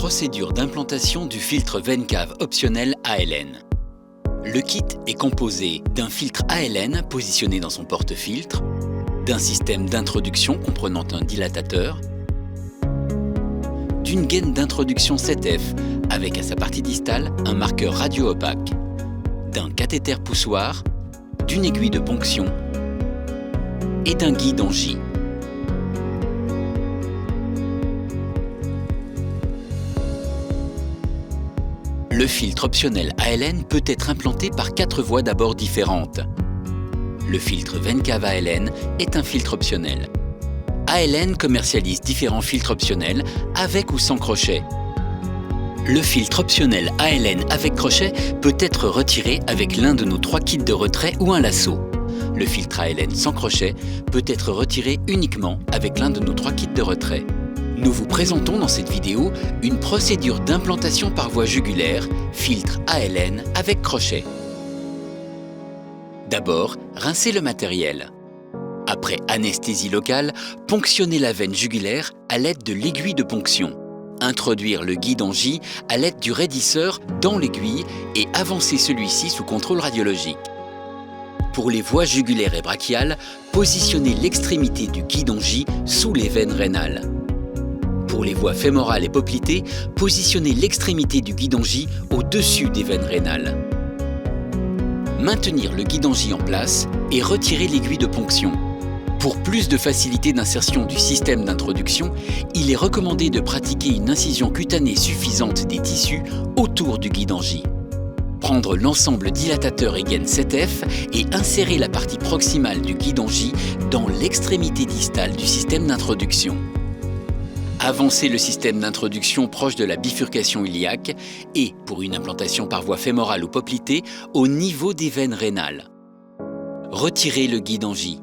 procédure d'implantation du filtre Vencave optionnel ALN. Le kit est composé d'un filtre ALN positionné dans son porte-filtre, d'un système d'introduction comprenant un dilatateur, d'une gaine d'introduction 7F avec à sa partie distale un marqueur radio-opaque, d'un cathéter poussoir, d'une aiguille de ponction et d'un guide en J. Le filtre optionnel ALN peut être implanté par 4 voies d'abord différentes. Le filtre Vencave ALN est un filtre optionnel. ALN commercialise différents filtres optionnels avec ou sans crochet. Le filtre optionnel ALN avec crochet peut être retiré avec l'un de nos 3 kits de retrait ou un lasso. Le filtre ALN sans crochet peut être retiré uniquement avec l'un de nos 3 kits de retrait. Nous vous présentons dans cette vidéo une procédure d'implantation par voie jugulaire, filtre ALN avec crochet. D'abord, rincez le matériel. Après anesthésie locale, ponctionnez la veine jugulaire à l'aide de l'aiguille de ponction. Introduire le guide en J à l'aide du raidisseur dans l'aiguille et avancer celui-ci sous contrôle radiologique. Pour les voies jugulaires et brachiales, positionnez l'extrémité du guide en J sous les veines rénales. Pour les voies fémorales et poplitées, positionnez l'extrémité du guide en J au-dessus des veines rénales. Maintenir le guide en J en place et retirer l'aiguille de ponction. Pour plus de facilité d'insertion du système d'introduction, il est recommandé de pratiquer une incision cutanée suffisante des tissus autour du guide en J. Prendre l'ensemble dilatateur et gaine 7F et insérer la partie proximale du guide en J dans l'extrémité distale du système d'introduction. Avancez le système d'introduction proche de la bifurcation iliaque et, pour une implantation par voie fémorale ou poplitée, au niveau des veines rénales. Retirez le guide en J.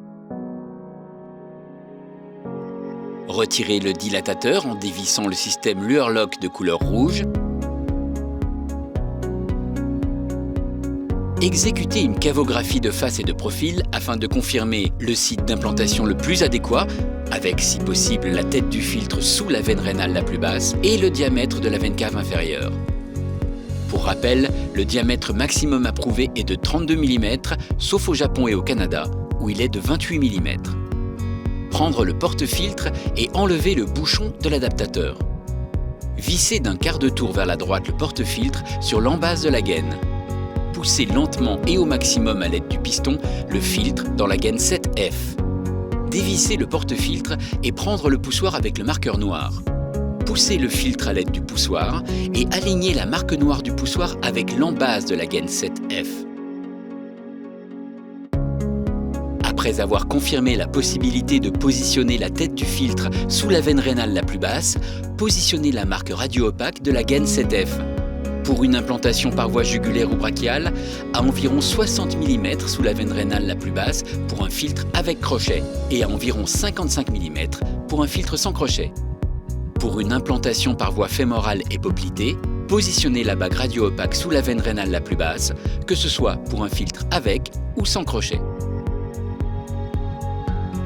Retirez le dilatateur en dévissant le système Luer-Lock de couleur rouge. Exécutez une cavographie de face et de profil afin de confirmer le site d'implantation le plus adéquat, avec si possible la tête du filtre sous la veine rénale la plus basse et le diamètre de la veine cave inférieure. Pour rappel, le diamètre maximum approuvé est de 32 mm, sauf au Japon et au Canada, où il est de 28 mm. Prendre le porte-filtre et enlever le bouchon de l'adaptateur. Vissez d'un quart de tour vers la droite le porte-filtre sur l'embase de la gaine. Poussez lentement et au maximum à l'aide du piston le filtre dans la gaine 7F. Dévissez le porte-filtre et prendre le poussoir avec le marqueur noir. Poussez le filtre à l'aide du poussoir et alignez la marque noire du poussoir avec l'embase de la gaine 7F. Après avoir confirmé la possibilité de positionner la tête du filtre sous la veine rénale la plus basse, positionnez la marque radio-opaque de la gaine 7F. Pour une implantation par voie jugulaire ou brachiale, à environ 60 mm sous la veine rénale la plus basse pour un filtre avec crochet et à environ 55 mm pour un filtre sans crochet. Pour une implantation par voie fémorale et poplitée, positionnez la bague radio-opaque sous la veine rénale la plus basse, que ce soit pour un filtre avec ou sans crochet.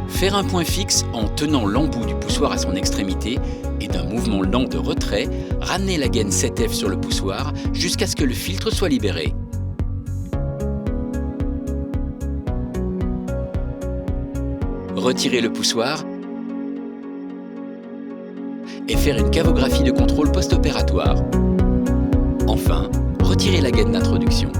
Faire un point fixe en tenant l'embout du poussoir à son extrémité et d'un mouvement lent de retrait, ramener la gaine 7F sur le poussoir jusqu'à ce que le filtre soit libéré. Retirez le poussoir et faire une cavographie de contrôle post-opératoire. Enfin, retirez la gaine d'introduction.